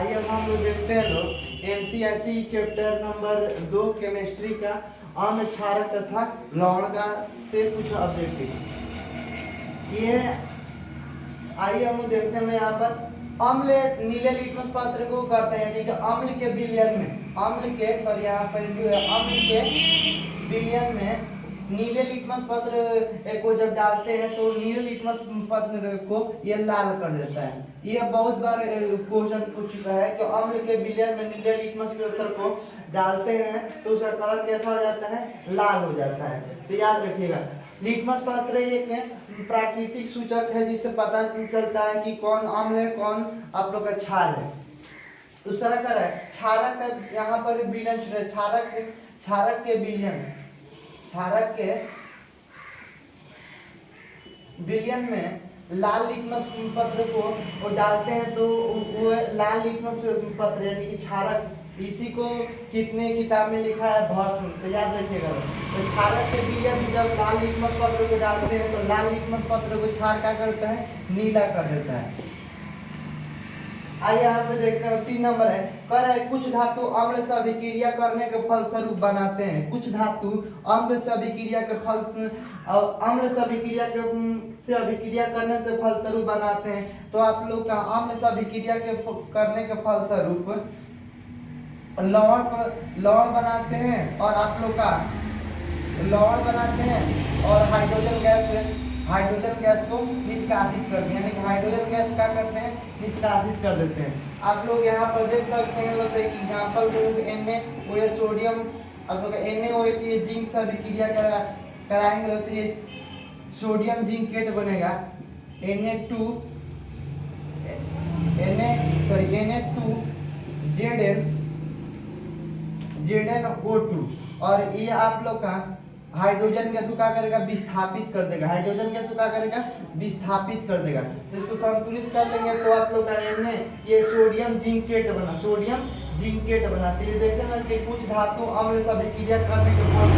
आइए अब हम लोग देखते हैं लोग एनसीईआरटी चैप्टर नंबर 2 केमिस्ट्री का अम्ल क्षारक तथा लवण का से कुछ ऑब्जेक्टिव। ये आइए हम लोग देखते हैं यहाँ पर अम्ल नीले लिटमस पत्र को करते हैं, यानी कि अम्ल के विलयन में यहाँ पर जो है अम्ल के विलयन में नीले लिटमस पत्र को जब डालते हैं तो नीले लिटमस पत्र को ये लाल कर देता है। ये बहुत बार क्वेश्चन पूछ चुका है कि अम्ल के विलयन में नीले लिटमस पत्र को डालते हैं तो उसका कलर कैसा हो जाता है, लाल हो जाता है। तो याद रखिएगा लिटमस पत्र एक प्राकृतिक सूचक है जिससे पता चलता है कि कौन अम्ल है कौन आप लोग का क्षार है। दूसरा कर है क्षारक, यहाँ पर विलयन क्षारक के विलयन में लाल लिटमस पत्र को वो डालते हैं तो वो लाल लिटमस पत्र यानी कि क्षारक, इसी को कितने किताब में लिखा है भस्म, तो याद रखिएगा। तो क्षारक के विलयन में जब लाल लिटमस पत्र को डालते हैं तो लाल लिटमस पत्र को क्षार क्या करता है, नीला कर देता है। आइए यहाँ पे देखते हैं 3 नंबर है, कर है कुछ धातु अम्ल से अभिक्रिया करने के फलस्वरूप बनाते हैं। कुछ धातु अम्ल से अभिक्रिया के अभिक्रिया करने से फलस्वरूप बनाते हैं। तो आप लोग का अम्ल से अभिक्रिया करने के फलस्वरूप लवण बनाते हैं और आप लोग का लवण बनाते हैं और हाइड्रोजन गैस को निष्कासित करते हैं, यानी कि हाइड्रोजन गैस क्या करते हैं, निष्कासित कर देते हैं। आप लोग यहाँ पर देख सकते हैं कि एग्जाम्पल Na सोडियम, आप लोग NaOH ये जिंक से अभिक्रिया कराएंगे तो ये सोडियम जिंकेट बनेगा ZnO2 और ये आप लोग का हाइड्रोजन गैस को क्या करेगा, विस्थापित कर देगा। हाइड्रोजन गैस को क्या करेगा, विस्थापित कर देगा। तो इसको संतुलित कर लेंगे तो आप लोग का ये सोडियम जिंकेट बना। तो ये देखते हैं कि कुछ धातु अम्ल से अभिक्रिया करने के बाद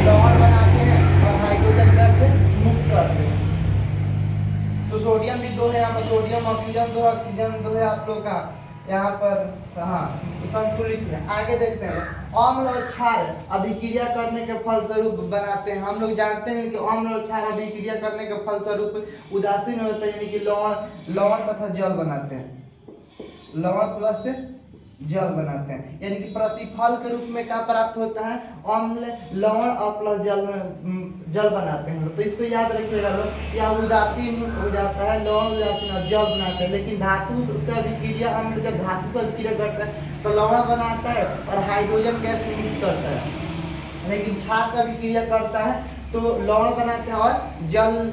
लवण बनाते हैं और हाइड्रोजन गैस से मुक्त करते हैं। तो सोडियम भी 2 है, यहाँ पर सोडियम ऑक्सीजन 2 है आप लोग का यहाँ पर, हाँ तो संतुलित है। आगे देखते हैं अम्ल और क्षार अभिक्रिया करने के फलस्वरूप बनाते हैं। हम लोग जानते हैं कि अम्ल और क्षार अभिक्रिया करने के फलस्वरूप उदासीन होता है, यानी कि लवण तथा जल बनाते हैं। लवण प्लस जल बनाते हैं, यानी कि प्रतिफल के रूप में क्या प्राप्त होता है, अम्ल लवण और प्लस जल बनाते हैं। तो इसको याद रखिएगा लोग, या उदासीन हो जाता है, लवण उदासीन और जल बनाते हैं। लेकिन धातु से अभिक्रिया अम्ल जब धातु से अभिक्रिया करता है तो लवण बनाता है और हाइड्रोजन गैस मुक्त करता है। लेकिन क्षार से अभिक्रिया करता है तो लवण बनाते हैं और जल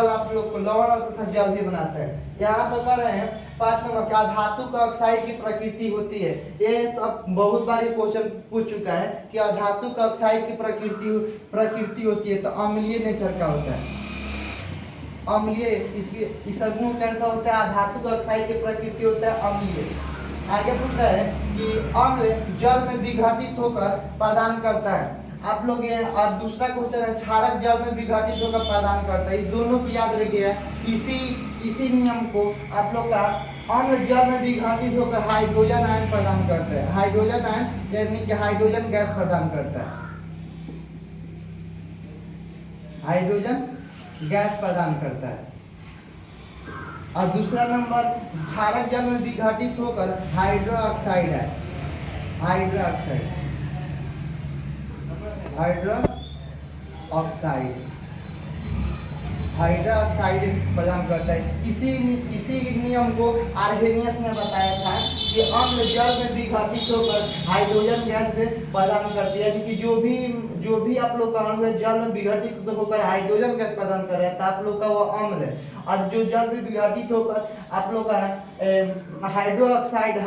आप लोग को लवण तथा जल भी बनाता है। यहाँ पर कर रहे हैं 5 नंबर क्या धातु का ऑक्साइड की प्रकृति होती है। ये सब बहुत बार क्वेश्चन पूछ चुका है कि धातु का ऑक्साइड की प्रकृति होती है, तो अम्लीय नेचर का होता है। अम्लीय इस गुण कैसा होता है, धातु का ऑक्साइड की प्रकृति होता है अम्लीय। आगे पूछ रहा है कि अम्ल जल में विघटित होकर प्रदान करता है। आप लोग ये और दूसरा क्वेश्चन है क्षारक जल में विघटित होकर प्रदान करता है। इस दोनों को याद रखिए, इसी नियम को आप लोग का अम्ल जल में विघटित होकर हाइड्रोजन आयन प्रदान करता है। हाइड्रोजन आयन यानी कि हाइड्रोजन गैस प्रदान करता है, हाइड्रोजन गैस प्रदान करता है। और दूसरा नंबर क्षारक जल में विघटित होकर हाइड्रोक्साइड है, हाइड्रोक्साइड प्रदान करता है। इसी नियम को आर्हेनियस ने बताया था कि अम्ल जल में विघटित होकर हाइड्रोजन गैस प्रदान करती है, यानी कि जो भी आप लोग का अणु है जल में विघटित होकर हाइड्रोजन गैस प्रदान कर रहा है तो आप लोग का वो अम्ल है। और जो जल में विघटित होकर आप लोग का हाइड्रोक्साइड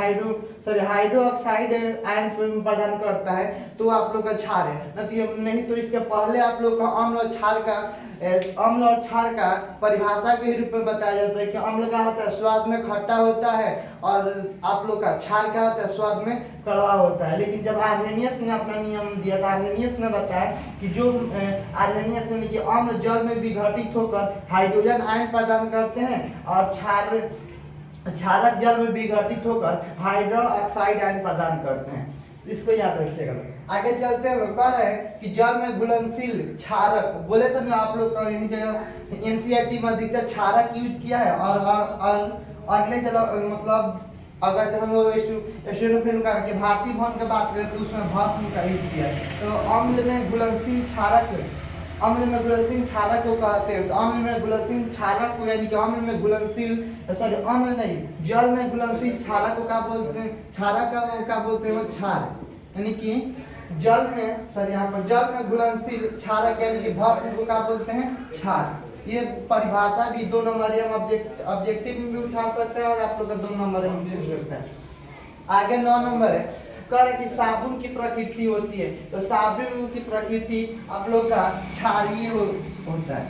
आयन प्रदान करता है तो आप लोग का क्षार है। नहीं तो इसके पहले आप लोग का अम्ल और क्षार का परिभाषा के रूप में बताया जाता है कि अम्ल का होता है स्वाद में खट्टा होता है और आप लोग का क्षार का होता है स्वाद में कड़वा होता है। लेकिन जब आर्हेनियस ने अपना नियम दिया था, आर्हेनियस ने बताया कि जो आर्हेनियस यानी कि अम्ल जल में विघटित होकर हाइड्रोजन आयन प्रदान करते हैं और क्षारक जल में विघटित होकर हाइड्रोक्साइड आयन प्रदान करते हैं। इसको याद रखिएगा। आगे चलते हैं, कह रहे हैं कि जल में घुलनशील क्षारक, बोले तो ना आप लोग कहीं जगह एनसीईआरटी में अधिकतर क्षारक यूज किया है। और अगले चलो मतलब अगर जब हम लोग स्टूडेंट फिल्म करके भारतीय भवन की बात करें तो उसमें भस्म का यूज किया है। तो अम्ल में घुलनशील क्षारक, अम्ल में घुलनशील क्षारक को कहते हैं। तो अम्ल में घुलनशील क्षारक को यानी कि अम्ल में घुलनशील सॉरी अम्ल नहीं, जल में घुलनशील क्षारक को क्या बोलते हैं? क्षारक का क्या बोलते हैं? वो क्षार, यानी कि जल में सॉरी यहाँ पर जल में घुलनशील क्षारक यानी कि भस्म को क्या बोलते हैं? क्षार। ये परिभाषा भी 2 नंबर हम ऑब्जेक्टिव में भी उठा सकते हैं और आप लोग का 2 नंबर में भी हो सकता है। आगे 9 नंबर है, कह रहे कि साबुन की प्रकृति होती है। तो साबुन की प्रकृति आप लोग का क्षारीय होता है।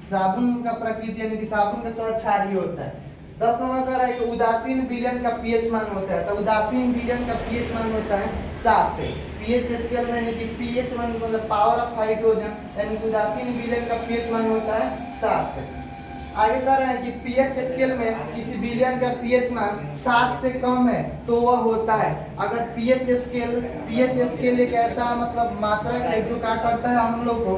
साबुन का प्रकृति यानी कि साबुन का स्वभाव क्षारीय होता है। 10 नंबर कह रहा है कि उदासीन विलयन का पीएच मान होता है। तो उदासीन विलयन का पीएच मान होता है 7। पीएच स्केल में यानी कि पीएच मान मतलब पावर ऑफ हाइड्रोजन यानी कि उदासीन विलयन का पीएच मान होता है 7। आगे कह रहे हैं कि पीएच स्केल में किसी विलयन का पीएच मान 7 से कम है तो वह होता है। अगर पीएच स्केल एक ऐसा मतलब मात्रक है जो क्या करता है हम लोग को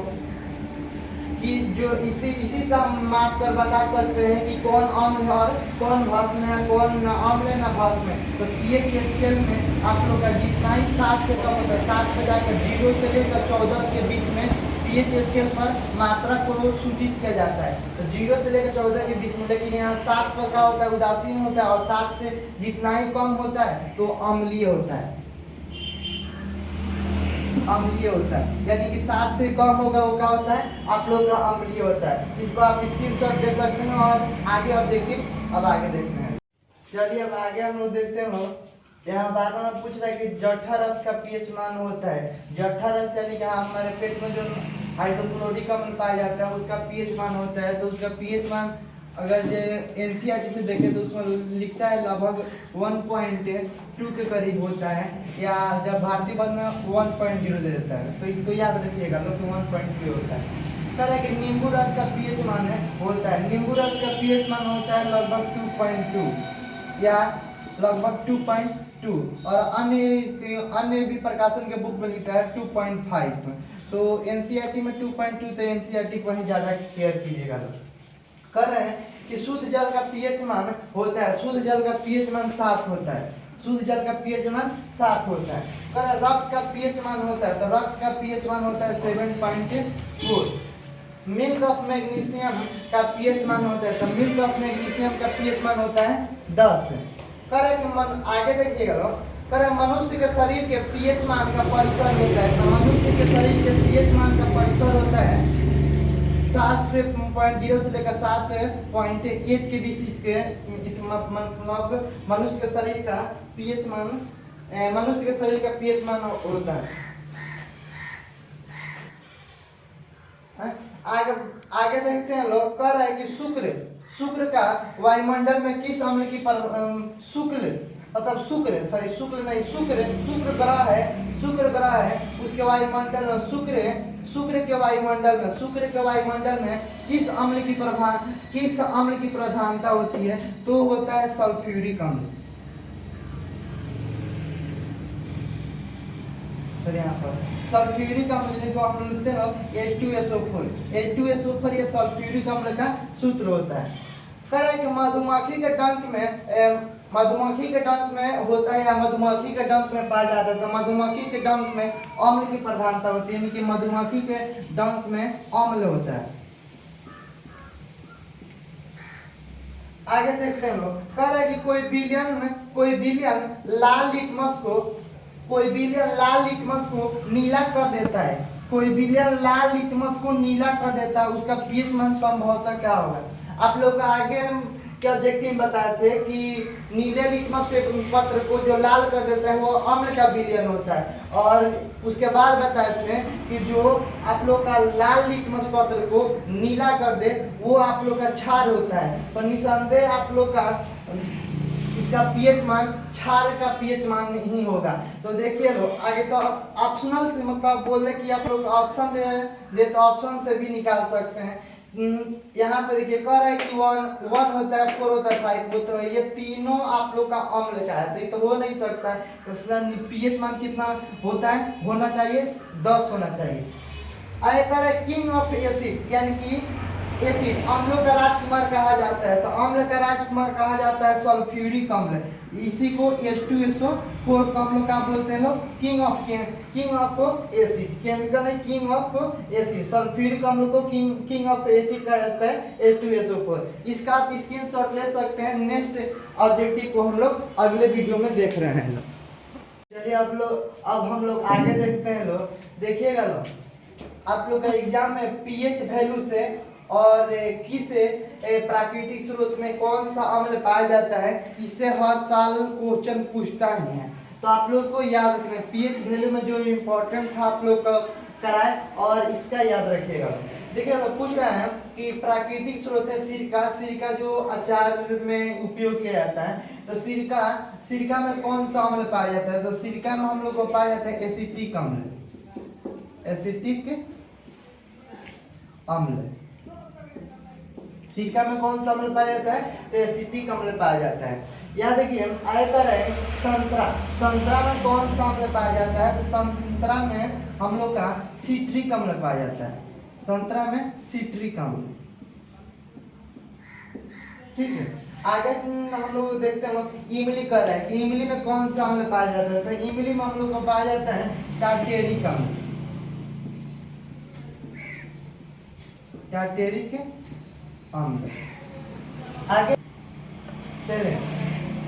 कि जो इसी से हम माप कर बता सकते हैं कि कौन अम्ल है और कौन भस्म है, कौन न अम्ल है न भस्म है। तो पीएच स्केल में आप लोग का जितना ही 7 से कम होता है, 7 से जाकर 0 से लेकर 14 के बीच में पीएच स्केल पर मात्रा को सूचित किया जाता है। तो 0 से लेकर 14 के बीच में, लेकिन यहाँ 7 पर क्या होता है? उदासीन होता है। और 7 से जितना ही कम होता है तो अम्लीय होता है, अम्लीय होता है। यानी कि 7 से कम होगा वो क्या होता है? आप लोग का अम्लीय होता है। इसको आप स्क्रीनशॉट दे सकते हैं और आगे ऑब्जेक्टिव अब आगे देखते हैं। चलिए अब आगे हम लोग देखते हैं। यहाँ बात में पूछ रहा है कि जठर रस का पीएच मान होता है। जठर रस यानी कि हमारे पेट में जो हाइड्रोक्लोरिक अम्ल पाया जाता है उसका पीएच मान होता है। तो उसका पीएच मान अगर जो एनसीईआरटी से देखें तो उसमें लिखता है लगभग 1.2 के करीब होता है, या जब भारतीय पद में 1.0 दे देता है। तो इसको याद रखिएगा लोग, 1.2 होता है। कह कि नींबू रस का पीएच मान होता है, नींबू रस का पीएच मान होता है लगभग 2.2 या लगभग 2.2। और अन्य भी प्रकाशन के बुक में लिखता है 2.5। तो एनसीईआरटी में 2.2, तो एनसीईआरटी को ही ज्यादा केयर कीजिएगा लोग। कह रहे हैं कि शुद्ध जल का पीएच मान होता है, शुद्ध जल का पीएच मान 7 होता है, शुद्ध जल का पीएच मान 7 होता है। कह रहे रक्त का पीएच मान होता है, तो रक्त का पीएच मान होता है 7.4। मिल्क ऑफ मैग्नीशियम का पीएच मान होता है, तो मिल्क ऑफ मैग्नीशियम का पीएच मान होता है 10। कह रहे कि आगे देखिएगा लोग, कह रहे मनुष्य के शरीर के पीएच मान का परिसर होता है। तो मनुष्य के शरीर के पीएच मान का परिसर होता है 7 से 0.0 से लेकर 7.8 के बीच के इस मतलब मनुष्य के शरीर का पीएच मान, मनुष्य के शरीर का पीएच मान होता है। आगे देखते हैं लोग, कह रहा है कि शुक्र का वायुमंडल में किस अम्ल की शुक्र ग्रह है उसके वायुमंडल में शुक्र के वायुमंडल में किस अम्ल की प्रधानता होती है? तो होता है सल्फ्यूरिक अम्ल। तो यहाँ पर सल्फ्यूरिक अम्ल जिसको हम लोग लिखते हैं H2SO4 ये सल्फ्यूरिक अम्ल का सूत्र होता है। कह रहा है कि मधुमक्खी के डंक में होता है या मधुमक्खी के डंक में पाया जाता है। तो मधुमक्खी के डंक में अम्ल की प्रधानता होती है, यानी कि मधुमक्खी के डंक में अम्ल होता है। आगे देखते हैं लोग, कह रहा है कि कोई बिलियन लाल लिटमस को नीला कर देता है, उसका पीएच मान संभवतः क्या होगा? आप लोग का आगे के ऑब्जेक्टिव बताए थे कि नीले लिटमस पत्र को जो लाल कर देता है वो अम्ल का विलयन होता है, और उसके बाद बताए थे कि जो आप लोग का लाल लिटमस पत्र को नीला कर दे वो आप लोग का क्षार होता है। तो निसंदेह आप लोग का इसका पीएच मान क्षार का पीएच मान ही होगा। तो देखिए लोग आगे तो ऑप्शनल से मतलब बोल रहे कि आप लोग ऑप्शन दे तो ऑप्शन से भी निकाल सकते हैं यहाँ पे देखिए कह रहा है कि 1 होता है, 4 होता है, 5 होता है, ये तीनों आप लोग का अम्ल का है, तो ये तो हो नहीं सकता है। तो पीएच मान कितना होता है, होना चाहिए 10 होना चाहिए। आगे कह रहा है किंग ऑफ एसिड, यानी कि एसिड अम्लों का राजकुमार कहा जाता है, तो अम्ल का राजकुमार कहा जाता है सल्फ्यूरिक अम्ल। इसी को H2SO4 का हम लोग क्या बोलते हैं लोग, किंग ऑफ एसिड। केमिकल है किंग ऑफ एसिड, सल्फ्यूरिक अम्ल को किंग ऑफ एसिड कहा जाता है H2SO4। इसका आप स्क्रीनशॉट ले सकते हैं। नेक्स्ट ऑब्जेक्टिव को हम लोग अगले वीडियो में देख रहे हैं लोग। चलिए अब हम लोग आगे देखते हैं लोग। देखिएगा लोग, आप लोग का एग्जाम में पीएच वैल्यू से और किस प्राकृतिक स्रोत में कौन सा अम्ल पाया जाता है, इससे हर साल क्वेश्चन पूछता ही है। तो आप लोग को याद रखना है, पीएच वैल्यू में जो इम्पोर्टेंट था आप लोग का कराए और इसका याद रखिएगा। देखिए लोग पूछ रहे हैं कि प्राकृतिक स्रोत है सिरका जो अचार में उपयोग किया जाता है, तो सिरका में कौन सा अम्ल पाया जाता है, तो सिरका में हम लोग को पाया जाता है एसिटिक अम्ल। सिरका में कौन सा अम्ल पाया जाता है, तो एसिटिक अम्ल पाया जाता है। यहाँ देखिए आयकर है संतरा में कौन सा अम्ल पाया जाता है, तो संतरा में हम लोग का सिट्रिक अम्ल पाया जाता है, संतरा में सिट्रिक अम्ल। ठीक है, आगे हम लोग देखते हैं इमली कर रहा है कि इमली में कौन सा अम्ल पाया जाता है, तो इमली में हम लोग को पाया जाता है टार्टेरिक अम्ल। टार्टेरिक अम्ल। आगे चले,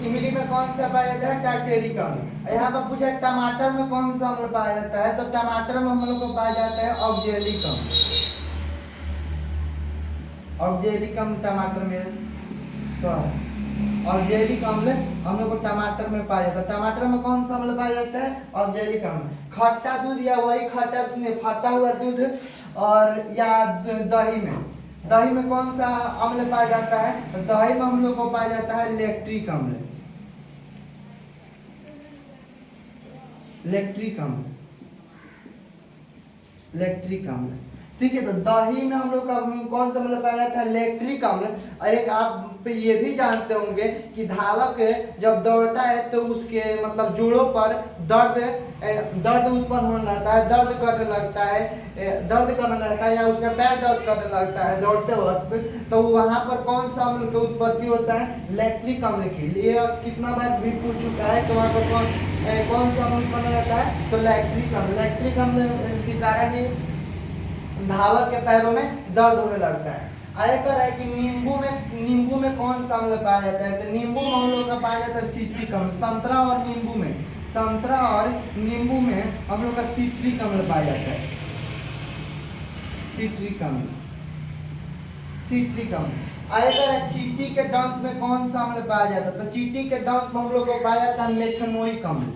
इमली में कौन सा पाया जाता है, टार्टेरिक अम्ल। यहाँ पर पूछा टमाटर में कौन सा अम्ल पाया जाता है, तो टमाटर में हम लोग को पाया जाता है ऑक्जेलिक अम्ल। ऑक्जेलिक अम्ल टमाटर में, ऑक्जेलिक अम्ल हम लोग को टमाटर में पाया जाता है। टमाटर में कौन सा अम्ल पाया जाता है, ऑक्जेलिक अम्ल। खट्टा दूध या वही खट्टा फटा हुआ दूध और या दही में कौन सा अम्ल पाया जाता है, दही में हम लोग को पाया जाता है लैक्टिक अम्ल। लैक्टिक अम्ल। ठीक है, तो दही में हम लोग का कौन सा अम्ल पाया जाता है, लैक्टिक अम्ल। और एक आप ये भी जानते होंगे कि धावक जब दौड़ता है तो उसके मतलब जोड़ों पर दर्द उत्पन्न होने लगता है, दर्द करने लगता है या उसका पैर दर्द करने लगता है दौड़ते वक्त, तो वहां पर कौन सा अम्ल की उत्पत्ति होता है, लैक्टिक अम्ल की। ये कितना बार भी पूछ चुका है, तो वहां पर कौन सा अम्ल उत्पन्न होता है, तो लैक्टिक अम्ल। लैक्टिक अम्ल के कारण ही धावक के पैरों में दर्द होने लगता है। आयकर है कि नींबू में कौन सा अम्ल पाया जाता है, तो नींबू में हम लोग का पाया जाता है सिट्रिक अम्ल। संतरा और नींबू में हम लोग का सिट्रिक अम्ल पाया जाता है, सिट्रिक अम्ल। आयकर है चींटी के डंक में कौन सा अम्ल पाया जाता है, तो चींटी के डंक में हम लोग को पाया जाता है मेथनोइक अम्ल।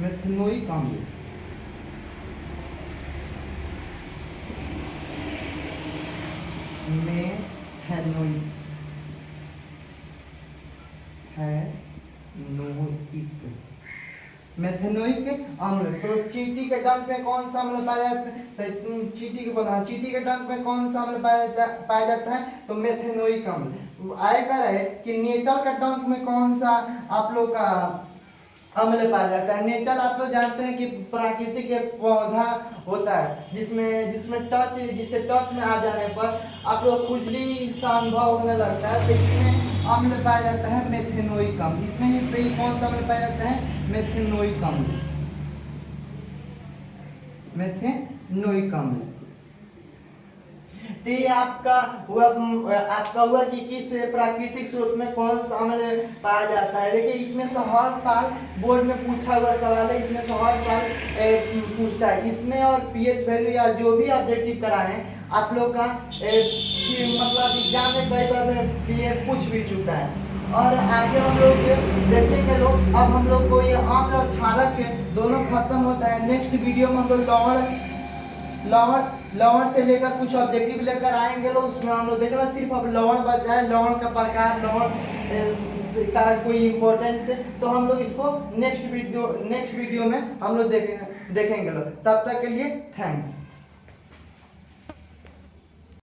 मेथनोइक अम्ल। मेथनोइक अम्ल। तो चींटी के डंक में कौन सा अम्ल पाया जाता है, चींटी के डंक में कौन सा अम्ल पाया जाता है, तो मेथनोइक अम्ल। आयकर है कि नेटल के डंक में कौन सा आप लोग का अम्ल पाया जाता है। नेटल आप लोग जानते हैं कि प्राकृतिक एक पौधा होता है जिसके टच में आ जाने पर आप लोग खुजली सा अनुभव होने लगता है, तो इसमें अम्ल पाया जाता है मेथनोइक अम्ल। इसमें ही कौन सा अम्ल पाया जाता है, मेथनोइक अम्ल। तो ये आपका हुआ कि किस प्राकृतिक स्रोत में कौन सा अम्ल पाया जाता है। देखिए इसमें से हर साल बोर्ड में पूछा हुआ सवाल है, इसमें से हर साल पूछता है। इसमें और पीएच वैल्यू या जो भी ऑब्जेक्टिव कराए हैं आप लोग का मतलब एग्जाम में कई बार पूछ भी चुका है। और आगे हम लोग देखेंगे लोग, अब हम लोग को ये अम्ल और क्षारक दोनों खत्म होता है। नेक्स्ट वीडियो में हम लोग लवण से लेकर कुछ ऑब्जेक्टिव लेकर आएंगे लोग, उसमें हम लोग देखना सिर्फ अब लवण बचा है, लवण का प्रकार, लवण का कोई इम्पोर्टेंट, तो हम लोग इसको नेक्स्ट वीडियो में हम लोग देखेंगे लोग। तब तक के लिए थैंक्स।